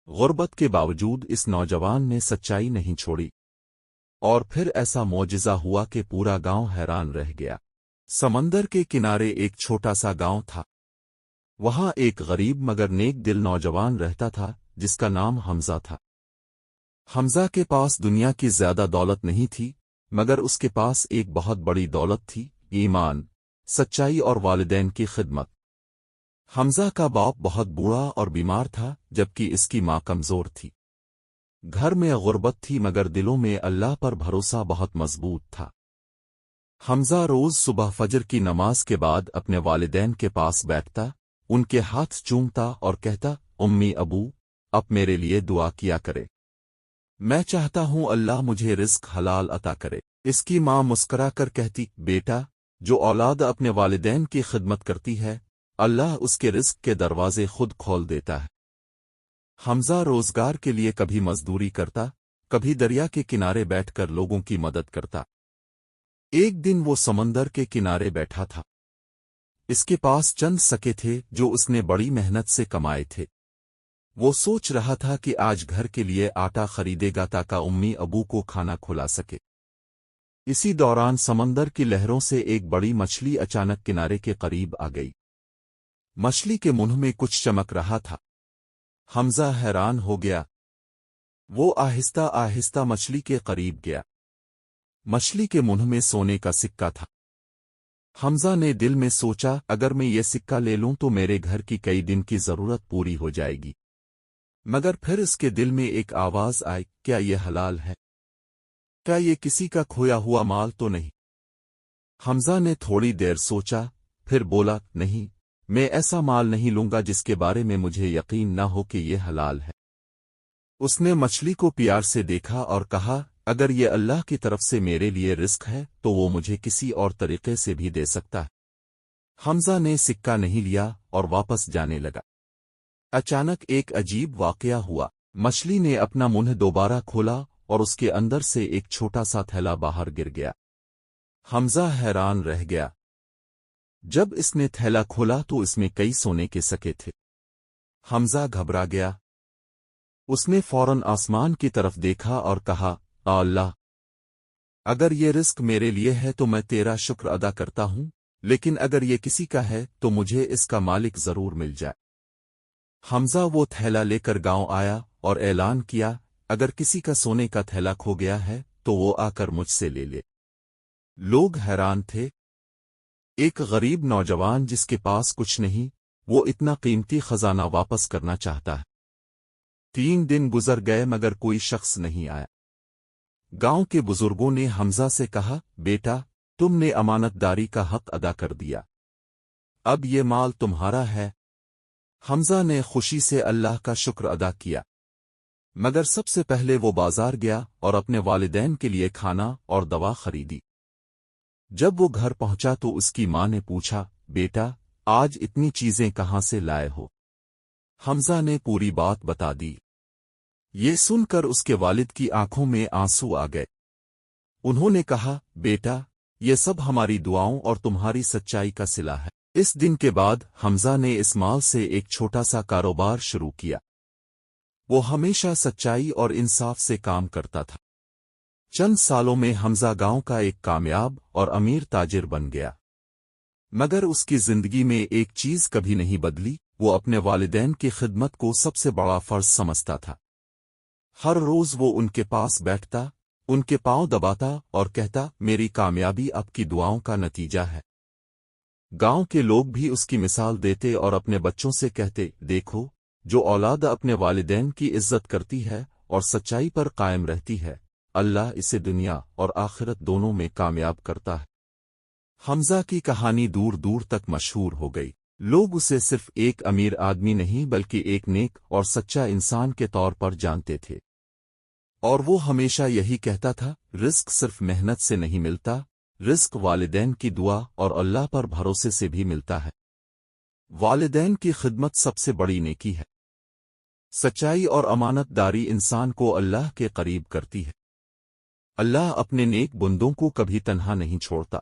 غربت کے باوجود اس نوجوان نے سچائی نہیں چھوڑی، اور پھر ایسا معجزہ ہوا کہ پورا گاؤں حیران رہ گیا۔ سمندر کے کنارے ایک چھوٹا سا گاؤں تھا۔ وہاں ایک غریب مگر نیک دل نوجوان رہتا تھا جس کا نام حمزہ تھا۔ حمزہ کے پاس دنیا کی زیادہ دولت نہیں تھی، مگر اس کے پاس ایک بہت بڑی دولت تھی: ایمان، سچائی اور والدین کی خدمت۔ حمزہ کا باپ بہت بوڑھا اور بیمار تھا، جبکہ اس کی ماں کمزور تھی۔ گھر میں غربت تھی مگر دلوں میں اللہ پر بھروسہ بہت مضبوط تھا۔ حمزہ روز صبح فجر کی نماز کے بعد اپنے والدین کے پاس بیٹھتا، ان کے ہاتھ چومتا اور کہتا: امی ابو، اب میرے لیے دعا کیا کرے، میں چاہتا ہوں اللہ مجھے رزق حلال عطا کرے۔ اس کی ماں مسکرا کر کہتی: بیٹا، جو اولاد اپنے والدین کی خدمت کرتی ہے، اللہ اس کے رزق کے دروازے خود کھول دیتا ہے۔ حمزہ روزگار کے لیے کبھی مزدوری کرتا، کبھی دریا کے کنارے بیٹھ کر لوگوں کی مدد کرتا۔ ایک دن وہ سمندر کے کنارے بیٹھا تھا۔ اس کے پاس چند سکے تھے جو اس نے بڑی محنت سے کمائے تھے۔ وہ سوچ رہا تھا کہ آج گھر کے لیے آٹا خریدے گا تاکہ امی ابو کو کھانا کھلا سکے۔ اسی دوران سمندر کی لہروں سے ایک بڑی مچھلی اچانک کنارے کے قریب آ گئی۔ مچھلی کے منہ میں کچھ چمک رہا تھا۔ حمزہ حیران ہو گیا۔ وہ آہستہ آہستہ مچھلی کے قریب گیا۔ مچھلی کے منہ میں سونے کا سکہ تھا۔ حمزہ نے دل میں سوچا، اگر میں یہ سکہ لے لوں تو میرے گھر کی کئی دن کی ضرورت پوری ہو جائے گی۔ مگر پھر اس کے دل میں ایک آواز آئی: کیا یہ حلال ہے؟ کیا یہ کسی کا کھویا ہوا مال تو نہیں؟ حمزہ نے تھوڑی دیر سوچا، پھر بولا: نہیں، میں ایسا مال نہیں لوں گا جس کے بارے میں مجھے یقین نہ ہو کہ یہ حلال ہے۔ اس نے مچھلی کو پیار سے دیکھا اور کہا: اگر یہ اللہ کی طرف سے میرے لیے رزق ہے تو وہ مجھے کسی اور طریقے سے بھی دے سکتا ہے۔ حمزہ نے سکہ نہیں لیا اور واپس جانے لگا۔ اچانک ایک عجیب واقعہ ہوا۔ مچھلی نے اپنا منہ دوبارہ کھولا اور اس کے اندر سے ایک چھوٹا سا تھیلا باہر گر گیا۔ حمزہ حیران رہ گیا۔ جب اس نے تھیلا کھولا تو اس میں کئی سونے کے سکے تھے۔ حمزہ گھبرا گیا۔ اس نے فوراً آسمان کی طرف دیکھا اور کہا: اے اللہ، اگر یہ رزق میرے لیے ہے تو میں تیرا شکر ادا کرتا ہوں، لیکن اگر یہ کسی کا ہے تو مجھے اس کا مالک ضرور مل جائے۔ حمزہ وہ تھیلا لے کر گاؤں آیا اور اعلان کیا: اگر کسی کا سونے کا تھیلا کھو گیا ہے تو وہ آ کر مجھ سے لے لے۔ لوگ حیران تھے۔ ایک غریب نوجوان جس کے پاس کچھ نہیں، وہ اتنا قیمتی خزانہ واپس کرنا چاہتا ہے۔ 3 دن گزر گئے مگر کوئی شخص نہیں آیا۔ گاؤں کے بزرگوں نے حمزہ سے کہا: بیٹا، تم نے امانت داری کا حق ادا کر دیا، اب یہ مال تمہارا ہے۔ حمزہ نے خوشی سے اللہ کا شکر ادا کیا، مگر سب سے پہلے وہ بازار گیا اور اپنے والدین کے لیے کھانا اور دوا خریدی۔ جب وہ گھر پہنچا تو اس کی ماں نے پوچھا: بیٹا، آج اتنی چیزیں کہاں سے لائے ہو؟ حمزہ نے پوری بات بتا دی۔ یہ سن کر اس کے والد کی آنکھوں میں آنسو آ گئے۔ انہوں نے کہا: بیٹا، یہ سب ہماری دعاؤں اور تمہاری سچائی کا صلہ ہے۔ اس دن کے بعد حمزہ نے اس مال سے ایک چھوٹا سا کاروبار شروع کیا۔ وہ ہمیشہ سچائی اور انصاف سے کام کرتا تھا۔ چند سالوں میں حمزہ گاؤں کا ایک کامیاب اور امیر تاجر بن گیا۔ مگر اس کی زندگی میں ایک چیز کبھی نہیں بدلی، وہ اپنے والدین کی خدمت کو سب سے بڑا فرض سمجھتا تھا۔ ہر روز وہ ان کے پاس بیٹھتا، ان کے پاؤں دباتا اور کہتا: میری کامیابی آپ کی دعاؤں کا نتیجہ ہے۔ گاؤں کے لوگ بھی اس کی مثال دیتے اور اپنے بچوں سے کہتے: دیکھو، جو اولاد اپنے والدین کی عزت کرتی ہے اور سچائی پر قائم رہتی ہے، اللہ اسے دنیا اور آخرت دونوں میں کامیاب کرتا ہے۔ حمزہ کی کہانی دور دور تک مشہور ہو گئی۔ لوگ اسے صرف ایک امیر آدمی نہیں بلکہ ایک نیک اور سچا انسان کے طور پر جانتے تھے۔ اور وہ ہمیشہ یہی کہتا تھا: رزق صرف محنت سے نہیں ملتا، رزق والدین کی دعا اور اللہ پر بھروسے سے بھی ملتا ہے۔ والدین کی خدمت سب سے بڑی نیکی ہے۔ سچائی اور امانت داری انسان کو اللہ کے قریب کرتی ہے۔ اللہ اپنے نیک بندوں کو کبھی تنہا نہیں چھوڑتا۔